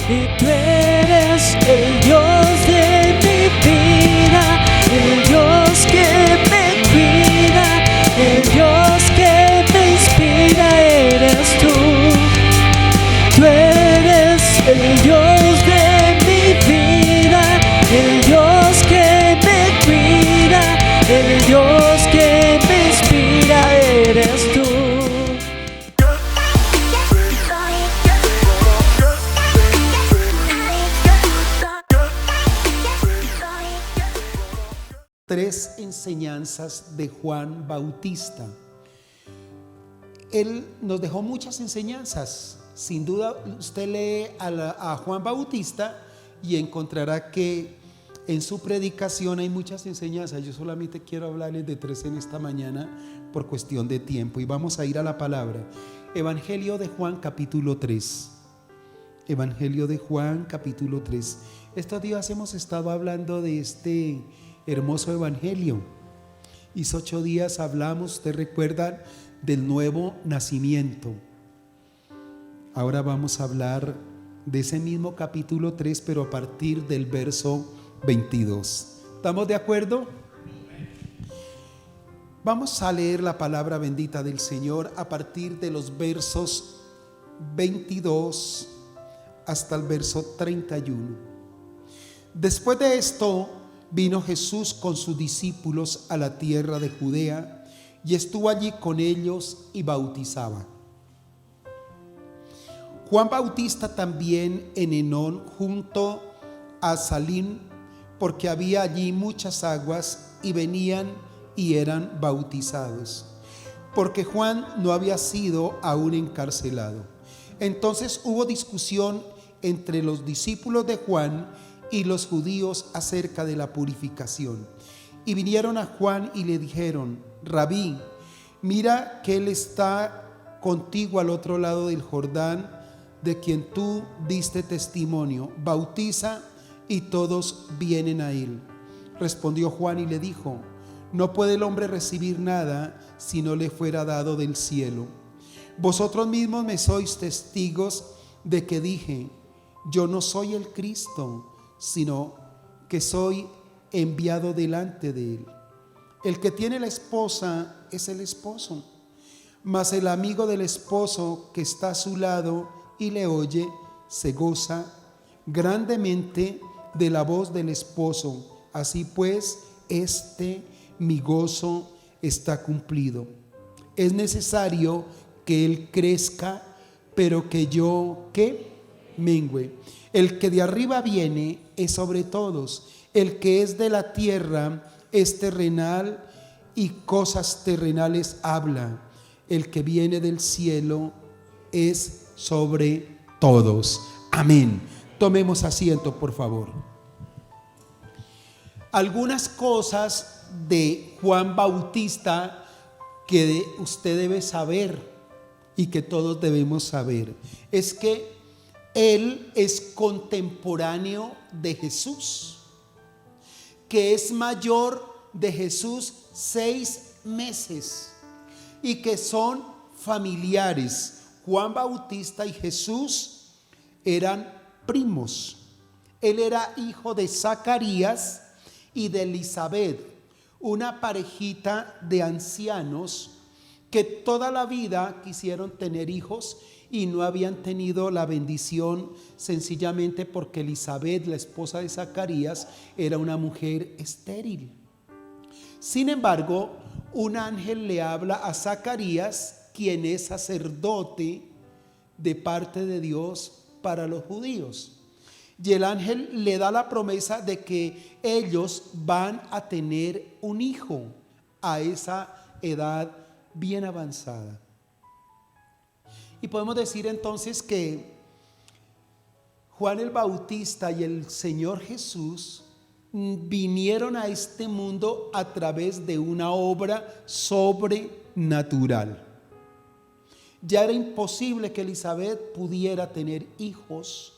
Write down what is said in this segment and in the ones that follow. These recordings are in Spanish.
y tú eres el Dios de mi vida, el Dios que me cuida, el Dios que me inspira, eres tú. Tú eres el Dios de mi vida, el Dios que me cuida, el Dios que me inspira, eres tú. Tres enseñanzas de Juan Bautista. Él nos dejó muchas enseñanzas. Sin duda usted lee a Juan Bautista y encontrará que en su predicación hay muchas enseñanzas. Yo solamente quiero hablarles de tres en esta mañana por cuestión de tiempo, y vamos a ir a la palabra. Evangelio de Juan capítulo 3. Evangelio de Juan capítulo 3. Estos días hemos estado hablando de este hermoso evangelio. Y 8 días hablamos, ustedes recuerdan, del nuevo nacimiento. Ahora vamos a hablar de ese mismo capítulo 3, pero a partir del verso 22. ¿Estamos de acuerdo? Vamos a leer la palabra bendita del Señor a partir de los versos 22 hasta el verso 31. Después de esto, vino Jesús con sus discípulos a la tierra de Judea y estuvo allí con ellos y bautizaba. Juan Bautista también en Enón junto a Salim, porque había allí muchas aguas, y venían y eran bautizados, porque Juan no había sido aún encarcelado. Entonces hubo discusión entre los discípulos de Juan y los judíos acerca de la purificación. Y vinieron a Juan y le dijeron: Rabí, mira que él está contigo al otro lado del Jordán, de quien tú diste testimonio, bautiza y todos vienen a él. Respondió Juan y le dijo: no puede el hombre recibir nada si no le fuera dado del cielo. Vosotros mismos me sois testigos de que dije: yo no soy el Cristo, sino que soy enviado delante de él. El que tiene la esposa es el esposo, mas el amigo del esposo que está a su lado y le oye, se goza grandemente de la voz del esposo. Así pues, mi gozo está cumplido. Es necesario que él crezca, pero que yo, ¿qué? Mengüe. El que de arriba viene es sobre todos. El que es de la tierra es terrenal y cosas terrenales habla. El que viene del cielo es sobre todos. Amén. Tomemos asiento, por favor. Algunas cosas de Juan Bautista que usted debe saber y que todos debemos saber es que él es contemporáneo de Jesús, que es mayor de Jesús 6 meses y que son familiares. Juan Bautista y Jesús eran primos. Él era hijo de Zacarías y de Elizabeth, una parejita de ancianos que toda la vida quisieron tener hijos y no habían tenido la bendición, sencillamente porque Elizabeth, la esposa de Zacarías, era una mujer estéril. Sin embargo, un ángel le habla a Zacarías, quien es sacerdote de parte de Dios para los judíos. Y el ángel le da la promesa de que ellos van a tener un hijo a esa edad bien avanzada. Y podemos decir entonces que Juan el Bautista y el Señor Jesús vinieron a este mundo a través de una obra sobrenatural. Ya era imposible que Elizabeth pudiera tener hijos,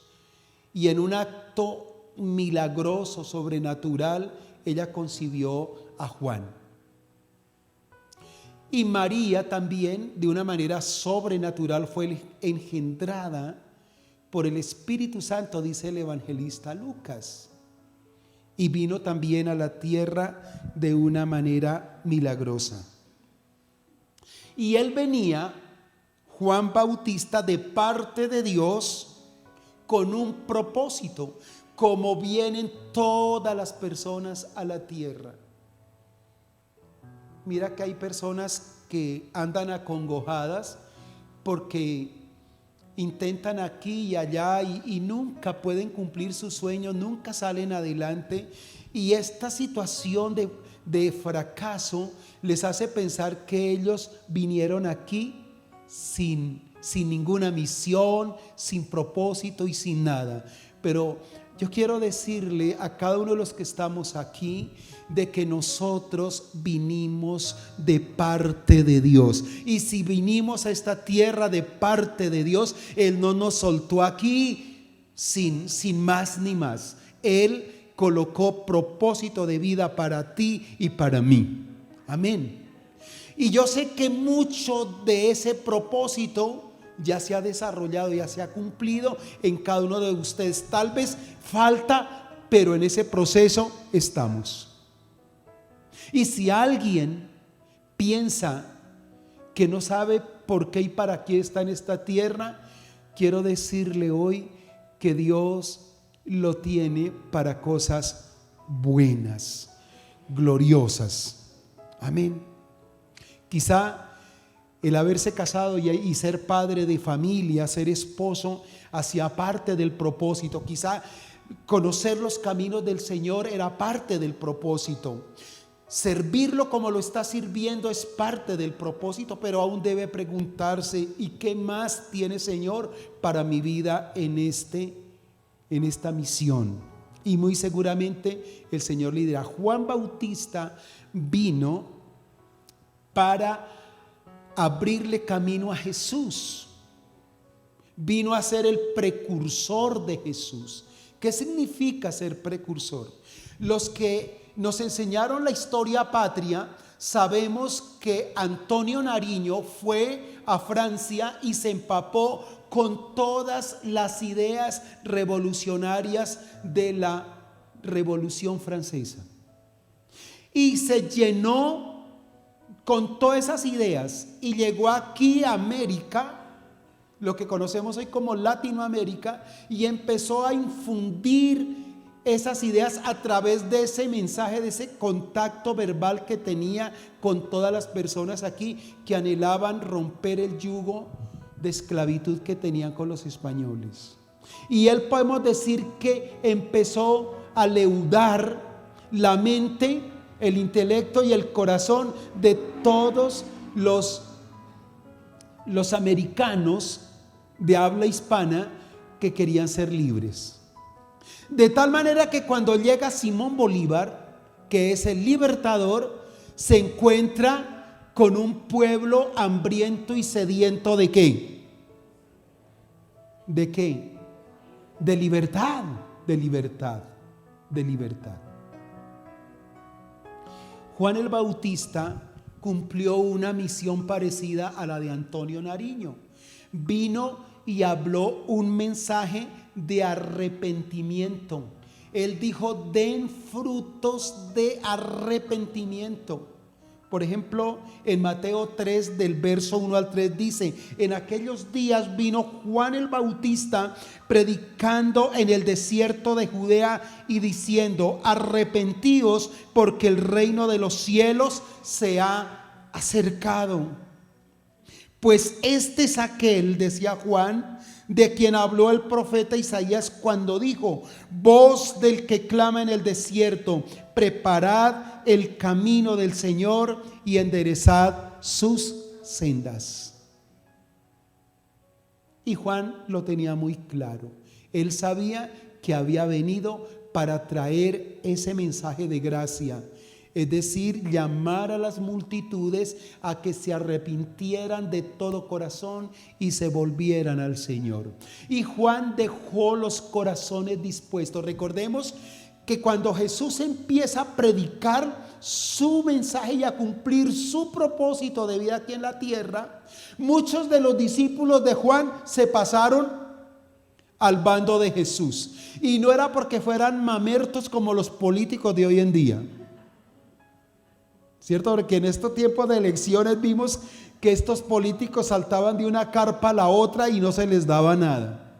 y en un acto milagroso, sobrenatural, ella concibió a Juan. Y María también, de una manera sobrenatural, fue engendrada por el Espíritu Santo, dice el evangelista Lucas. Y vino también a la tierra de una manera milagrosa. Y él venía, Juan Bautista, de parte de Dios con un propósito, como vienen todas las personas a la tierra. Mira que hay personas que andan acongojadas porque intentan aquí y allá y nunca pueden cumplir sus sueños, nunca salen adelante, y esta situación de fracaso les hace pensar que ellos vinieron aquí sin ninguna misión, sin propósito y sin nada. Pero yo quiero decirle a cada uno de los que estamos aquí de que nosotros vinimos de parte de Dios. Y si vinimos a esta tierra de parte de Dios, Él no nos soltó aquí sin más ni más. Él colocó propósito de vida para ti y para mí. Amén. Y yo sé que mucho de ese propósito ya se ha desarrollado, ya se ha cumplido en cada uno de ustedes. Tal vez falta, pero en ese proceso estamos. Y si alguien piensa que no sabe por qué y para qué está en esta tierra, quiero decirle hoy que Dios lo tiene para cosas buenas, gloriosas. Amén. Quizá el haberse casado y ser padre de familia, ser esposo, hacía parte del propósito. Quizá conocer los caminos del Señor era parte del propósito. Servirlo como lo está sirviendo es parte del propósito, pero aún debe preguntarse: ¿y qué más tiene, Señor, para mi vida en esta misión? Y muy seguramente el Señor le dirá. Juan Bautista vino para abrirle camino a Jesús. Vino a ser el precursor de Jesús. ¿Qué significa ser precursor? Los que nos enseñaron la historia patria sabemos que Antonio Nariño fue a Francia y se empapó con todas las ideas revolucionarias de la Revolución Francesa y se llenó con todas esas ideas y llegó aquí a América, lo que conocemos hoy como Latinoamérica, y empezó a infundir esas ideas a través de ese mensaje, de ese contacto verbal que tenía con todas las personas aquí que anhelaban romper el yugo de esclavitud que tenían con los españoles. Y él, podemos decir que empezó a leudar la mente, el intelecto y el corazón de todos los americanos de habla hispana que querían ser libres. De tal manera que cuando llega Simón Bolívar, que es el libertador, se encuentra con un pueblo hambriento y sediento ¿de qué? ¿De qué? De libertad, de libertad, de libertad. Juan el Bautista cumplió una misión parecida a la de Antonio Nariño. Vino y habló un mensaje de arrepentimiento. Él dijo: den frutos de arrepentimiento. Por ejemplo, en Mateo 3 del verso 1 al 3 dice: en aquellos días vino Juan el Bautista predicando en el desierto de Judea y diciendo: arrepentíos, porque el reino de los cielos se ha acercado. Pues este es aquel, decía Juan, de quien habló el profeta Isaías cuando dijo: voz del que clama en el desierto, preparad el camino del Señor y enderezad sus sendas. Y Juan lo tenía muy claro. Él sabía que había venido para traer ese mensaje de gracia. Es decir, llamar a las multitudes a que se arrepintieran de todo corazón y se volvieran al Señor. Y Juan dejó los corazones dispuestos. Recordemos que cuando Jesús empieza a predicar su mensaje y a cumplir su propósito de vida aquí en la tierra, muchos de los discípulos de Juan se pasaron al bando de Jesús. Y no era porque fueran mamertos como los políticos de hoy en día, ¿cierto? Porque en estos tiempos de elecciones vimos que estos políticos saltaban de una carpa a la otra y no se les daba nada.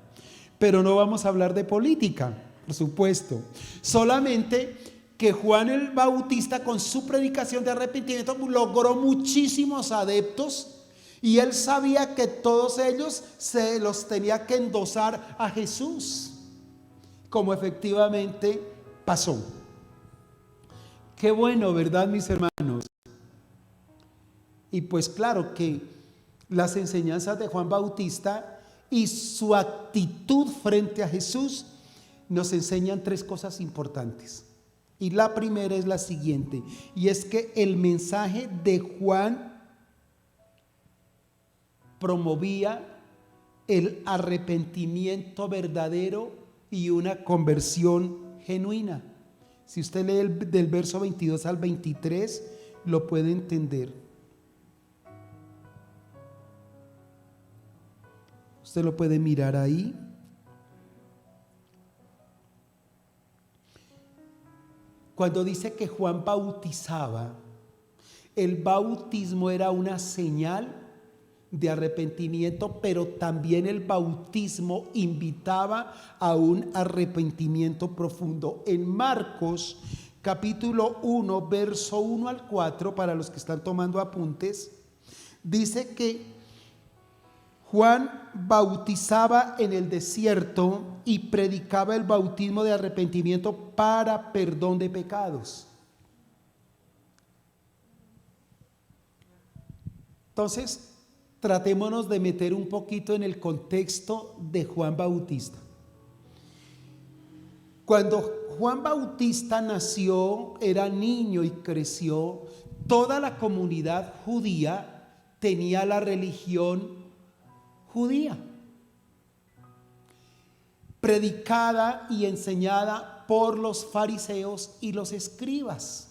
Pero no vamos a hablar de política, por supuesto. Solamente que Juan el Bautista, con su predicación de arrepentimiento, logró muchísimos adeptos, y él sabía que todos ellos se los tenía que endosar a Jesús, como efectivamente pasó. Qué bueno, ¿verdad, mis hermanos? Y pues claro que las enseñanzas de Juan Bautista y su actitud frente a Jesús nos enseñan tres cosas importantes. Y la primera es la siguiente, y es que el mensaje de Juan promovía el arrepentimiento verdadero y una conversión genuina. Si usted lee del verso 22 al 23, lo puede entender. Usted lo puede mirar ahí. Cuando dice que Juan bautizaba, el bautismo era una señal de arrepentimiento, pero también el bautismo invitaba a un arrepentimiento profundo. En Marcos capítulo 1, verso 1 al 4, para los que están tomando apuntes, dice que Juan bautizaba en el desierto y predicaba el bautismo de arrepentimiento para perdón de pecados. Entonces, tratémonos de meter un poquito en el contexto de Juan Bautista. Cuando Juan Bautista nació, era niño y creció, toda la comunidad judía tenía la religión judía, predicada y enseñada por los fariseos y los escribas.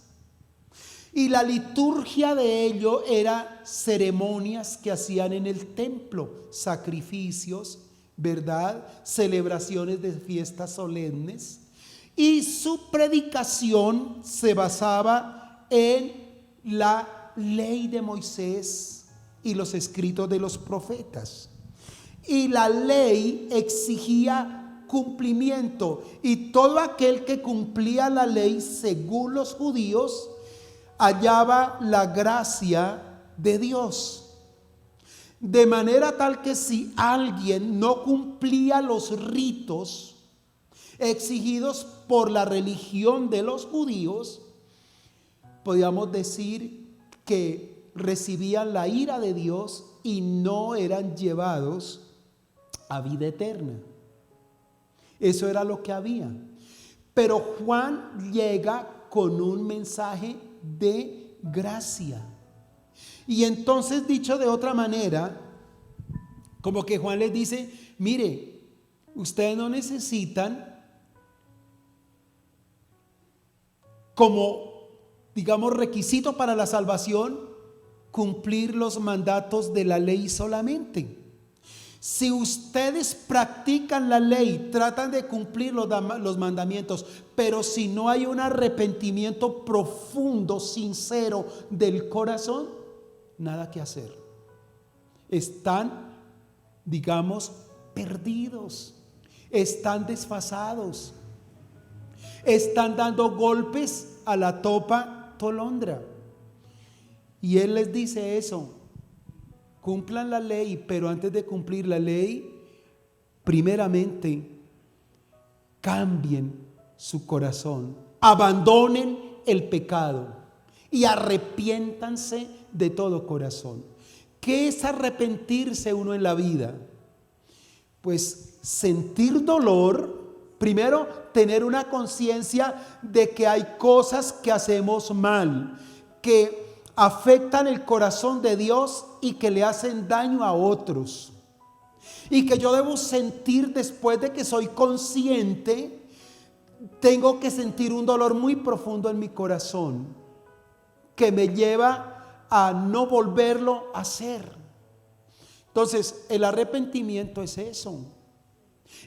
Y la liturgia de ello era ceremonias que hacían en el templo, sacrificios, ¿verdad? Celebraciones de fiestas solemnes. Y su predicación se basaba en la ley de Moisés y los escritos de los profetas. Y la ley exigía cumplimiento, y todo aquel que cumplía la ley según los judíos hallaba la gracia de Dios. De manera tal que si alguien no cumplía los ritos exigidos por la religión de los judíos, podríamos decir que recibían la ira de Dios y no eran llevados a vida eterna. Eso era lo que había. Pero Juan llega con un mensaje de gracia. Y entonces, dicho de otra manera, como que Juan les dice: mire, ustedes no necesitan, como digamos requisito para la salvación, cumplir los mandatos de la ley solamente. Si ustedes practican la ley, tratan de cumplir los mandamientos, pero si no hay un arrepentimiento profundo, sincero del corazón, nada que hacer. Están, digamos, perdidos, están desfasados, están dando golpes a la topa tolondra. Y él les dice eso: cumplan la ley, pero antes de cumplir la ley, primeramente cambien su corazón, abandonen el pecado y arrepiéntanse de todo corazón. ¿Qué es arrepentirse uno en la vida? Pues sentir dolor. Primero, tener una conciencia de que hay cosas que hacemos mal, que afectan el corazón de Dios y que le hacen daño a otros, y que yo debo sentir, después de que soy consciente, tengo que sentir un dolor muy profundo en mi corazón que me lleva a no volverlo a hacer. Entonces, el arrepentimiento es eso.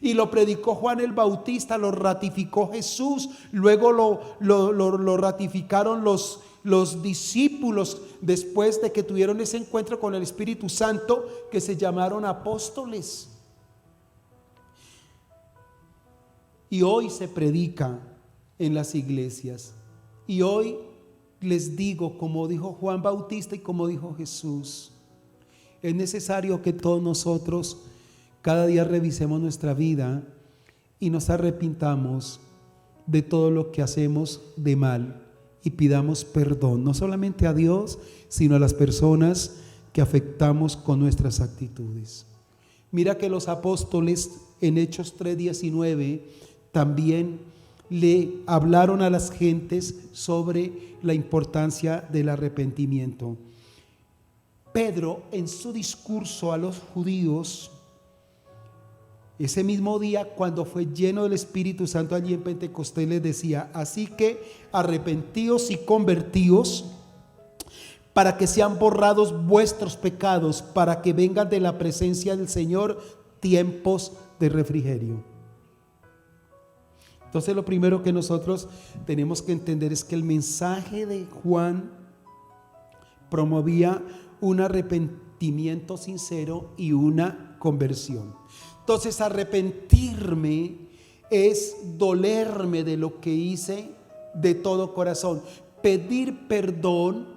Y lo predicó Juan el Bautista, lo ratificó Jesús, luego lo ratificaron los discípulos después de que tuvieron ese encuentro con el Espíritu Santo, que se llamaron apóstoles. Y hoy se predica en las iglesias. Y hoy les digo, como dijo Juan Bautista y como dijo Jesús, es necesario que todos nosotros cada día revisemos nuestra vida y nos arrepintamos de todo lo que hacemos de mal y pidamos perdón, no solamente a Dios, sino a las personas que afectamos con nuestras actitudes. Mira que los apóstoles en Hechos 3:19 también le hablaron a las gentes sobre la importancia del arrepentimiento. Pedro, en su discurso a los judíos, ese mismo día, cuando fue lleno del Espíritu Santo allí en Pentecostés, les decía: así que arrepentíos y convertíos para que sean borrados vuestros pecados, para que vengan de la presencia del Señor tiempos de refrigerio. Entonces, lo primero que nosotros tenemos que entender es que el mensaje de Juan promovía un arrepentimiento sincero y una conversión. Entonces, arrepentirme es dolerme de lo que hice de todo corazón, pedir perdón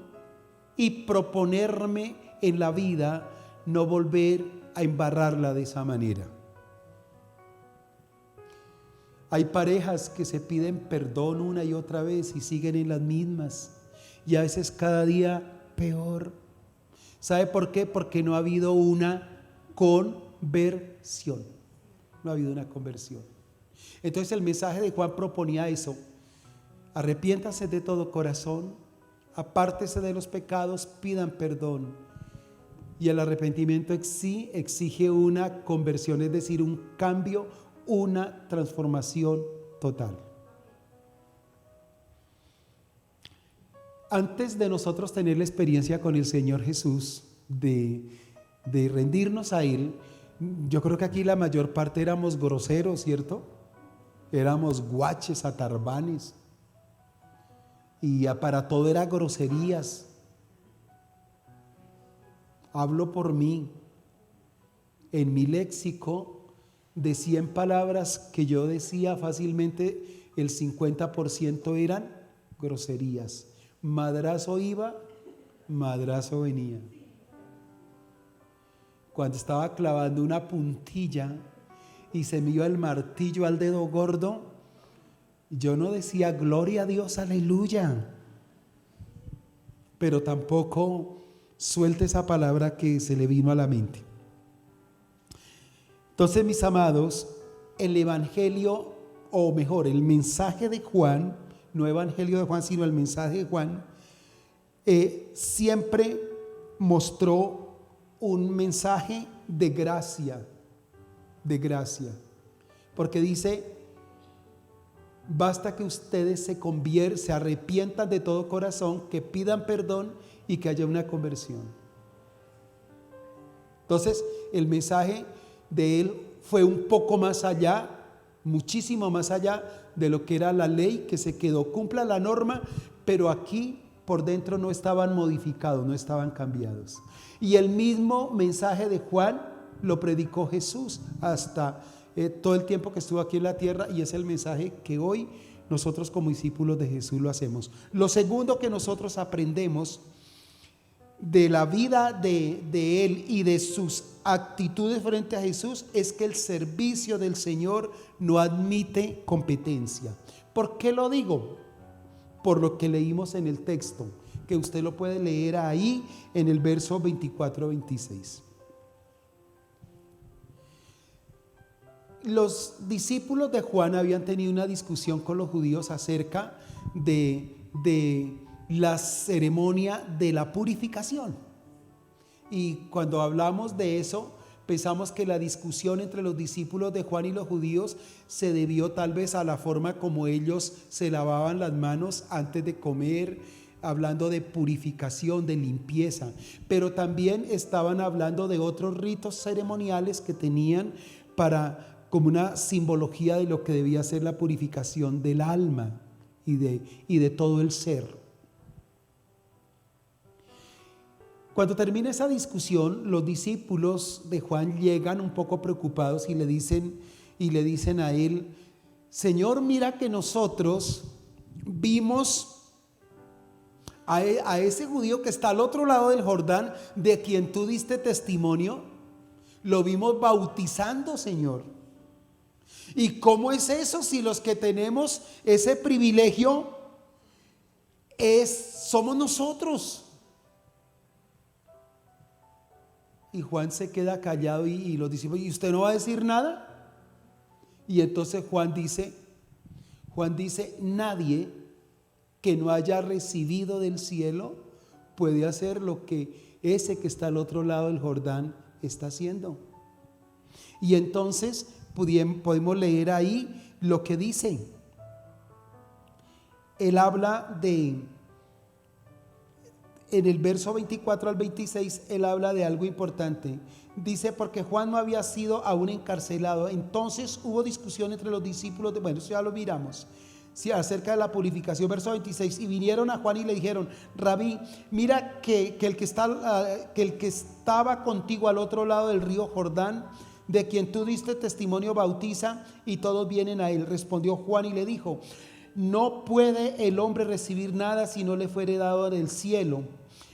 y proponerme en la vida no volver a embarrarla de esa manera. Hay parejas que se piden perdón una y otra vez y siguen en las mismas, y a veces cada día peor. ¿Sabe por qué? Porque no ha habido una conversión. No ha habido una conversión. Entonces el mensaje de Juan proponía eso: arrepiéntase de todo corazón, apártese de los pecados, pidan perdón. Y el arrepentimiento sí exige una conversión, es decir, un cambio, una transformación total. Antes de nosotros tener la experiencia con el Señor Jesús, de rendirnos a Él, yo creo que aquí la mayor parte éramos groseros, ¿cierto? Éramos guaches, atarbanes, y para todo era groserías. Hablo por mí. En mi léxico, de 100 palabras que yo decía fácilmente, el 50% eran groserías. Madrazo iba, madrazo venía. Cuando estaba clavando una puntilla y se me iba el martillo al dedo gordo, yo no decía gloria a Dios, aleluya, pero tampoco suelte esa palabra que se le vino a la mente. Entonces, mis amados, el evangelio, o mejor, el mensaje de Juan, no evangelio de Juan, sino el mensaje de Juan, siempre mostró un mensaje de gracia, porque dice: basta que ustedes se arrepientan de todo corazón, que pidan perdón y que haya una conversión. Entonces, el mensaje de él fue un poco más allá, muchísimo más allá de lo que era la ley, que se quedó: cumpla la norma, pero aquí por dentro no estaban modificados, no estaban cambiados. Y el mismo mensaje de Juan lo predicó Jesús hasta todo el tiempo que estuvo aquí en la tierra, y es el mensaje que hoy nosotros como discípulos de Jesús lo hacemos. Lo segundo que nosotros aprendemos de la vida de él y de sus actitudes frente a Jesús es que el servicio del Señor no admite competencia. ¿Por qué lo digo? Por lo que leímos en el texto, que usted lo puede leer ahí en el verso 24-26. Los discípulos de Juan habían tenido una discusión con los judíos acerca de la ceremonia de la purificación. Y cuando hablamos de eso, pensamos que la discusión entre los discípulos de Juan y los judíos se debió tal vez a la forma como ellos se lavaban las manos antes de comer, hablando de purificación, de limpieza, pero también estaban hablando de otros ritos ceremoniales que tenían para como una simbología de lo que debía ser la purificación del alma y de todo el ser. Cuando termina esa discusión, los discípulos de Juan llegan un poco preocupados y le dicen a él: Señor, mira que nosotros vimos a ese judío que está al otro lado del Jordán, de quien tú diste testimonio, lo vimos bautizando, Señor. ¿Y cómo es eso si los que tenemos ese privilegio somos nosotros? Y Juan se queda callado y los discípulos: ¿y usted no va a decir nada? Y entonces Juan dice, nadie que no haya recibido del cielo puede hacer lo que ese que está al otro lado del Jordán está haciendo. Y entonces podemos leer ahí lo que dice. Él habla en el verso 24 al 26, él habla de algo importante. Dice: porque Juan no había sido aún encarcelado. Entonces hubo discusión entre los discípulos bueno, eso ya lo miramos, sí, acerca de la purificación. Verso 26: y vinieron a Juan y le dijeron: Rabí, mira que el que estaba contigo al otro lado del río Jordán, de quien tú diste testimonio, bautiza, y todos vienen a él. Respondió Juan y le dijo: no puede el hombre recibir nada si no le fuere dado del cielo.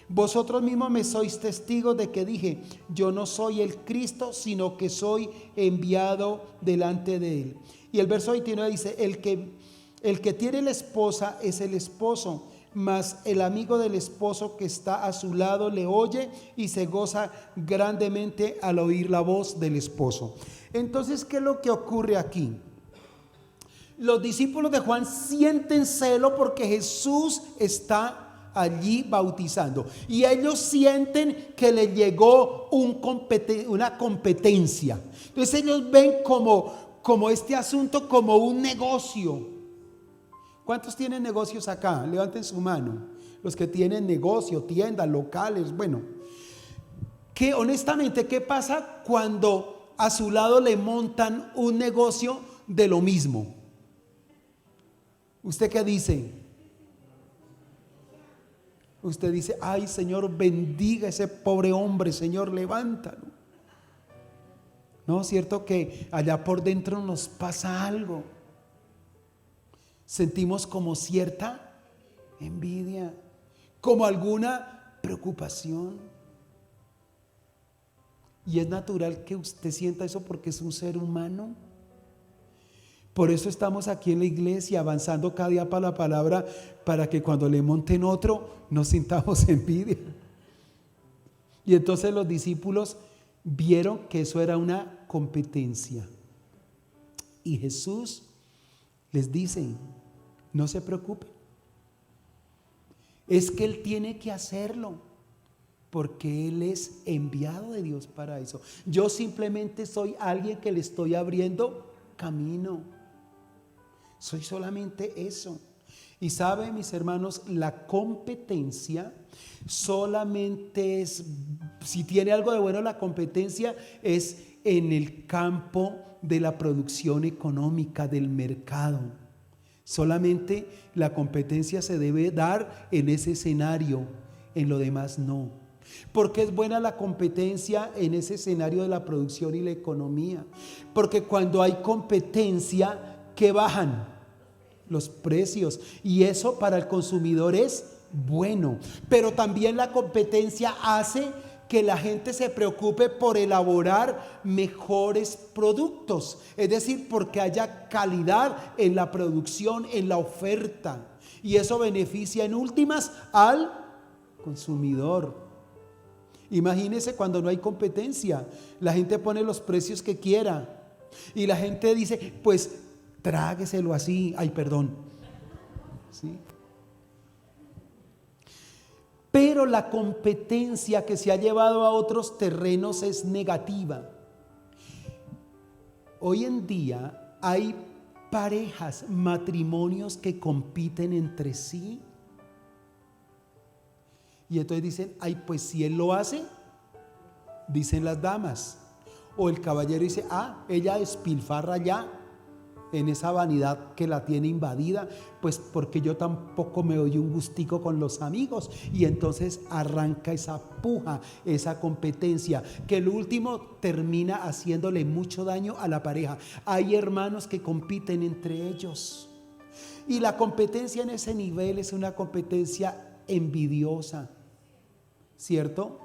Vosotros mismos me sois testigos de que dije: yo no soy el Cristo, sino que soy enviado delante de él. Y el verso 29 dice: el que tiene la esposa es el esposo, mas el amigo del esposo que está a su lado le oye y se goza grandemente al oír la voz del esposo. Entonces, ¿qué es lo que ocurre aquí? Los discípulos de Juan sienten celo porque Jesús está allí bautizando, y ellos sienten que le llegó una competencia. Entonces ellos ven como este asunto como un negocio. ¿Cuántos tienen negocios acá? Levanten su mano. Los que tienen negocio, tiendas, locales. Bueno, que honestamente, ¿qué pasa cuando a su lado le montan un negocio de lo mismo? ¿Usted qué dice? Usted dice: ay, Señor, bendiga a ese pobre hombre, Señor, levántalo. ¿No es cierto que allá por dentro nos pasa algo? Sentimos como cierta envidia, como alguna preocupación. Y es natural que usted sienta eso porque es un ser humano. Por eso estamos aquí en la iglesia, avanzando cada día para la palabra, para que cuando le monten otro no sintamos envidia. Y entonces los discípulos vieron que eso era una competencia. Y Jesús les dice: no se preocupen, es que Él tiene que hacerlo, porque Él es enviado de Dios para eso. Yo simplemente soy alguien que le estoy abriendo camino. Soy solamente eso. Y sabe, mis hermanos, la competencia solamente es, si tiene algo de bueno, la competencia es en el campo de la producción económica, del mercado. Solamente la competencia se debe dar en ese escenario, en lo demás no. ¿Por qué es buena la competencia en ese escenario de la producción y la economía? Porque cuando hay competencia, ¿qué bajan? Los precios, y eso para el consumidor es bueno. Pero también la competencia hace que la gente se preocupe por elaborar mejores productos, es decir, porque haya calidad en la producción, en la oferta, y eso beneficia en últimas al consumidor. Imagínese cuando no hay competencia, la gente pone los precios que quiera y la gente dice: pues trágueselo así, ay, perdón, ¿sí? Pero la competencia que se ha llevado a otros terrenos es negativa. Hoy en día hay parejas, matrimonios que compiten entre sí. Y entonces dicen: ay, pues si él lo hace, dicen las damas, O el caballero dice, ella despilfarra ya en esa vanidad que la tiene invadida, pues porque yo tampoco me doy un gustico con los amigos. Y entonces arranca esa puja, esa competencia, que el último termina haciéndole mucho daño a la pareja. Hay hermanos que compiten entre ellos. Y la competencia en ese nivel es una competencia envidiosa, ¿cierto?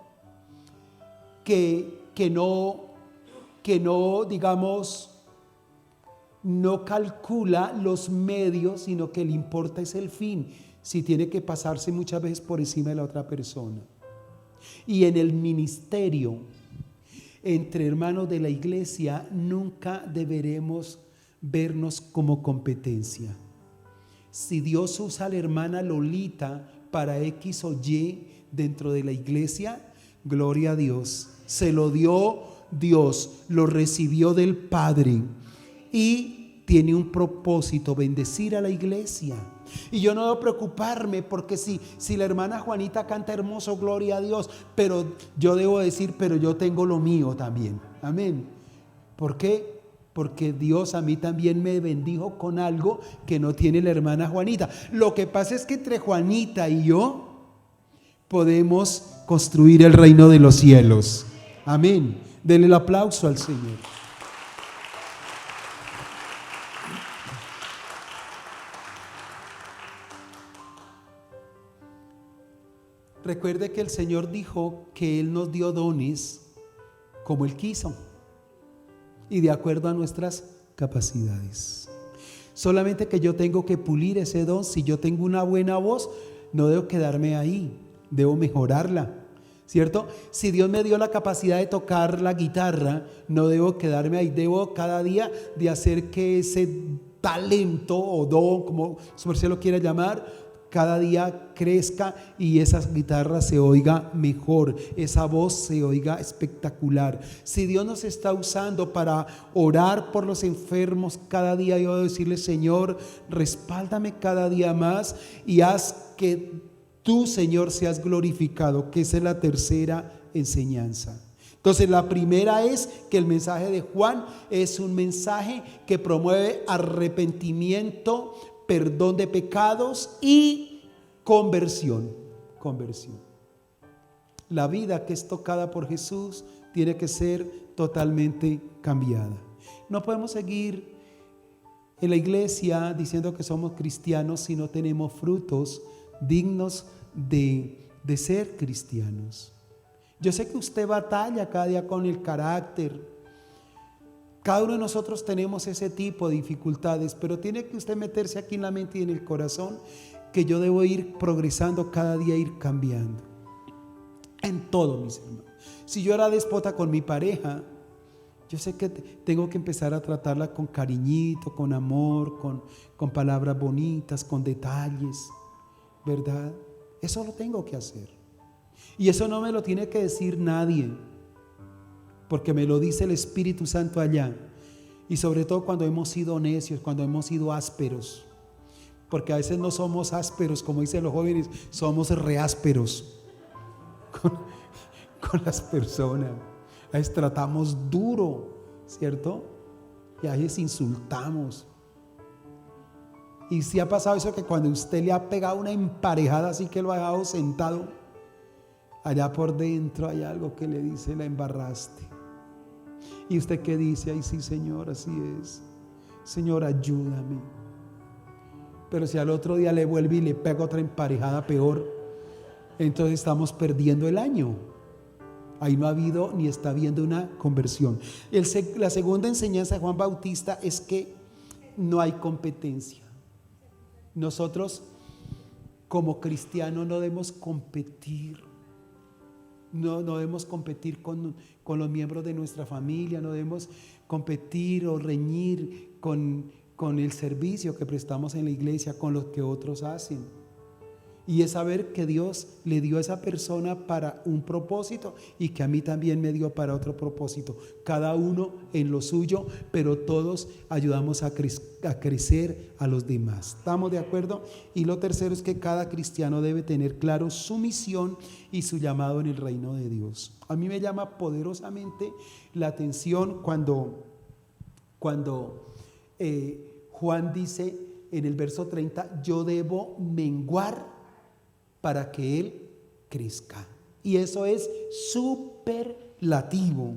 Que no, digamos, no calcula los medios, sino que le importa es el fin, si tiene que pasarse muchas veces por encima de la otra persona. Y en el ministerio, entre hermanos de la iglesia, nunca deberemos vernos como competencia. Si Dios usa a la hermana Lolita para X o Y dentro de la iglesia, gloria a Dios. Se lo dio Dios, lo recibió del Padre y tiene un propósito, bendecir a la iglesia. Y yo no debo preocuparme porque si la hermana Juanita canta hermoso, gloria a Dios, pero yo debo decir, pero yo tengo lo mío también. Amén. ¿Por qué? Porque Dios a mí también me bendijo con algo que no tiene la hermana Juanita. Lo que pasa es que entre Juanita y yo podemos construir el reino de los cielos. Amén. Denle el aplauso al Señor. Recuerde que el Señor dijo que Él nos dio dones como Él quiso y de acuerdo a nuestras capacidades. Solamente que yo tengo que pulir ese don. Si yo tengo una buena voz, no debo quedarme ahí, debo mejorarla, ¿cierto? Si Dios me dio la capacidad de tocar la guitarra, no debo quedarme ahí, debo cada día de hacer que ese talento o don, como su merced lo quiera llamar, cada día crezca y esa guitarra se oiga mejor, esa voz se oiga espectacular. Si Dios nos está usando para orar por los enfermos, cada día yo debo decirle, Señor, respáldame cada día más y haz que tú, Señor, seas glorificado, que esa es la tercera enseñanza. Entonces la primera es que el mensaje de Juan es un mensaje que promueve arrepentimiento, perdón de pecados y conversión. La vida que es tocada por Jesús tiene que ser totalmente cambiada. No podemos seguir en la iglesia diciendo que somos cristianos si no tenemos frutos dignos de ser cristianos. Yo sé que usted batalla cada día con el carácter. Cada uno de nosotros tenemos ese tipo de dificultades, pero tiene que usted meterse aquí en la mente y en el corazón que yo debo ir progresando cada día, ir cambiando. En todo, mis hermanos. Si yo era déspota con mi pareja, yo sé que tengo que empezar a tratarla con cariñito, con amor, con palabras bonitas, con detalles, ¿verdad? Eso lo tengo que hacer. Y eso no me lo tiene que decir nadie, porque me lo dice el Espíritu Santo allá. Y sobre todo cuando hemos sido necios, cuando hemos sido ásperos, porque a veces no somos ásperos, como dicen los jóvenes, somos reásperos con las personas. A veces tratamos duro, ¿cierto? Y a veces insultamos. Y si ha pasado eso, que cuando usted le ha pegado una emparejada así que lo ha dejado sentado, allá por dentro hay algo que le dice, la embarraste. ¿Y usted qué dice? Ay, sí, Señor, así es. Señor, ayúdame. Pero si al otro día le vuelve y le pega otra emparejada peor, entonces estamos perdiendo el año. Ahí no ha habido ni está habiendo una conversión. La segunda enseñanza de Juan Bautista es que no hay competencia. Nosotros como cristianos no debemos competir. No debemos competir con los miembros de nuestra familia, no debemos competir o reñir con el servicio que prestamos en la iglesia, con lo que otros hacen. Y es saber que Dios le dio a esa persona para un propósito y que a mí también me dio para otro propósito. Cada uno en lo suyo, pero todos ayudamos a crecer a los demás. ¿Estamos de acuerdo? Y lo tercero es que cada cristiano debe tener claro su misión y su llamado en el reino de Dios. A mí me llama poderosamente la atención cuando Juan dice en el verso 30, yo debo menguar para que Él crezca. Y eso es superlativo.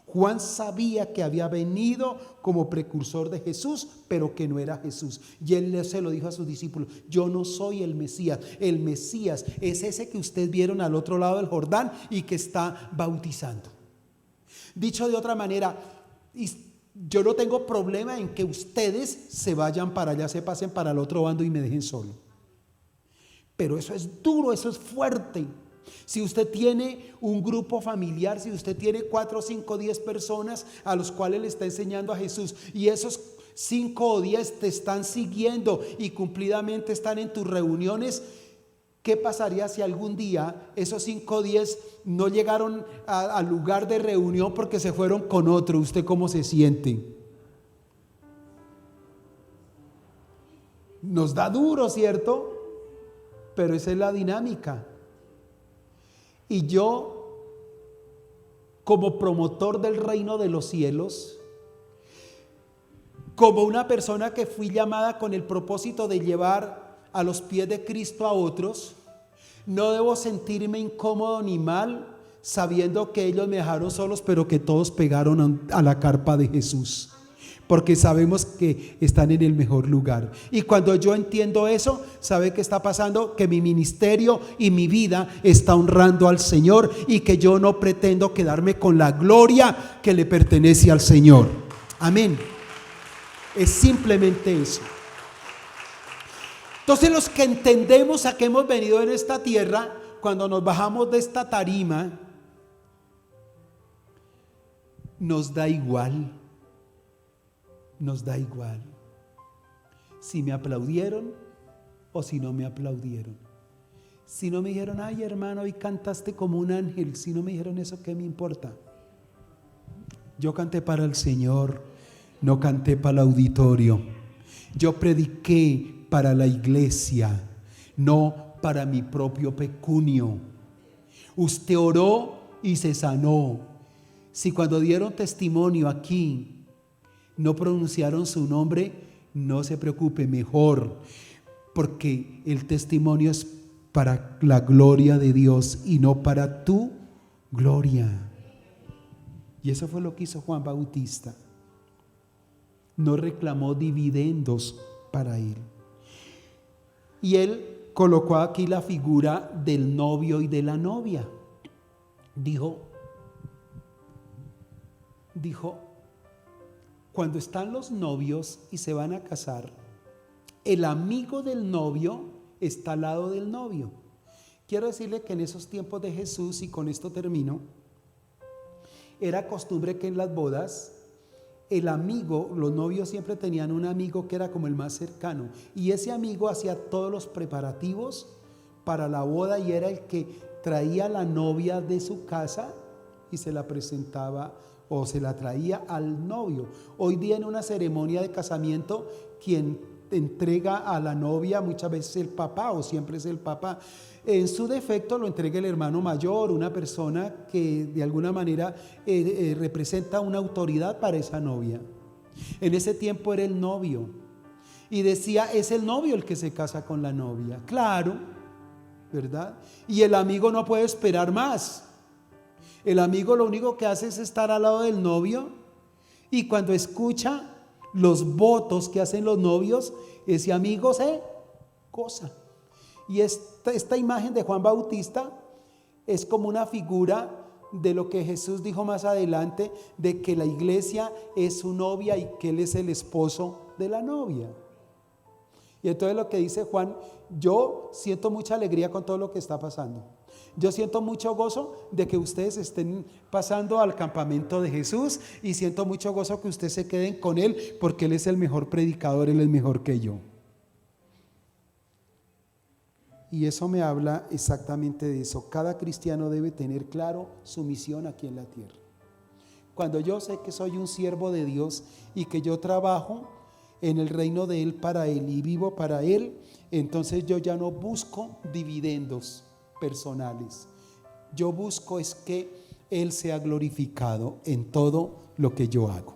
Juan sabía que había venido como precursor de Jesús, pero que no era Jesús. Y él se lo dijo a sus discípulos, yo no soy el Mesías. El Mesías es ese que ustedes vieron al otro lado del Jordán y que está bautizando. Dicho de otra manera, yo no tengo problema en que ustedes se vayan para allá, se pasen para el otro bando y me dejen solo. Pero eso es duro, eso es fuerte. Si usted tiene un grupo familiar, si usted tiene 4, 5, 10 personas a los cuales le está enseñando a Jesús y esos 5 o 10 te están siguiendo y cumplidamente están en tus reuniones, ¿qué pasaría si algún día esos 5 o 10 no llegaron al lugar de reunión porque se fueron con otro? ¿Usted cómo se siente? Nos da duro, ¿cierto? Pero esa es la dinámica. Y yo, como promotor del reino de los cielos, como una persona que fui llamada con el propósito de llevar a los pies de Cristo a otros, no debo sentirme incómodo ni mal sabiendo que ellos me dejaron solos, pero que todos pegaron a la carpa de Jesús. Porque sabemos que están en el mejor lugar. Y cuando yo entiendo eso, ¿sabe qué está pasando? Que mi ministerio y mi vida está honrando al Señor y que yo no pretendo quedarme con la gloria que le pertenece al Señor. Amén. Es simplemente eso. Entonces los que entendemos a qué hemos venido en esta tierra, cuando nos bajamos de esta tarima, nos da igual. Nos da igual si me aplaudieron o si no me aplaudieron. Si no me dijeron, ay hermano, hoy cantaste como un ángel. Si no me dijeron eso, ¿qué me importa? Yo canté para el Señor, no canté para el auditorio. Yo prediqué para la iglesia, no para mi propio pecunio. Usted oró y se sanó. Si cuando dieron testimonio aquí no pronunciaron su nombre, no se preocupe, mejor, porque el testimonio es para la gloria de Dios y no para tu gloria. Y eso fue lo que hizo Juan Bautista. No reclamó dividendos para él. Y él colocó aquí la figura del novio y de la novia. Dijo, cuando están los novios y se van a casar, el amigo del novio está al lado del novio. Quiero decirle que en esos tiempos de Jesús, y con esto termino, era costumbre que en las bodas, el amigo, los novios siempre tenían un amigo que era como el más cercano, y ese amigo hacía todos los preparativos para la boda y era el que traía a la novia de su casa y se la presentaba o se la traía al novio. Hoy día en una ceremonia de casamiento, quien entrega a la novia muchas veces el papá o siempre es el papá. En su defecto lo entrega el hermano mayor, una persona que de alguna manera representa una autoridad para esa novia. En ese tiempo era el novio y decía, es el novio el que se casa con la novia. Claro, ¿verdad? Y el amigo no puede esperar más. El amigo lo único que hace es estar al lado del novio y cuando escucha los votos que hacen los novios, ese amigo se goza. Y esta imagen de Juan Bautista es como una figura de lo que Jesús dijo más adelante, de que la iglesia es su novia y que él es el esposo de la novia. Y entonces lo que dice Juan, yo siento mucha alegría con todo lo que está pasando. Yo siento mucho gozo de que ustedes estén pasando al campamento de Jesús y siento mucho gozo que ustedes se queden con Él porque Él es el mejor predicador, Él es mejor que yo. Y eso me habla exactamente de eso. Cada cristiano debe tener claro su misión aquí en la tierra. Cuando yo sé que soy un siervo de Dios y que yo trabajo en el reino de Él para Él y vivo para Él, entonces yo ya no busco dividendos personales. Yo busco es que Él sea glorificado en todo lo que yo hago.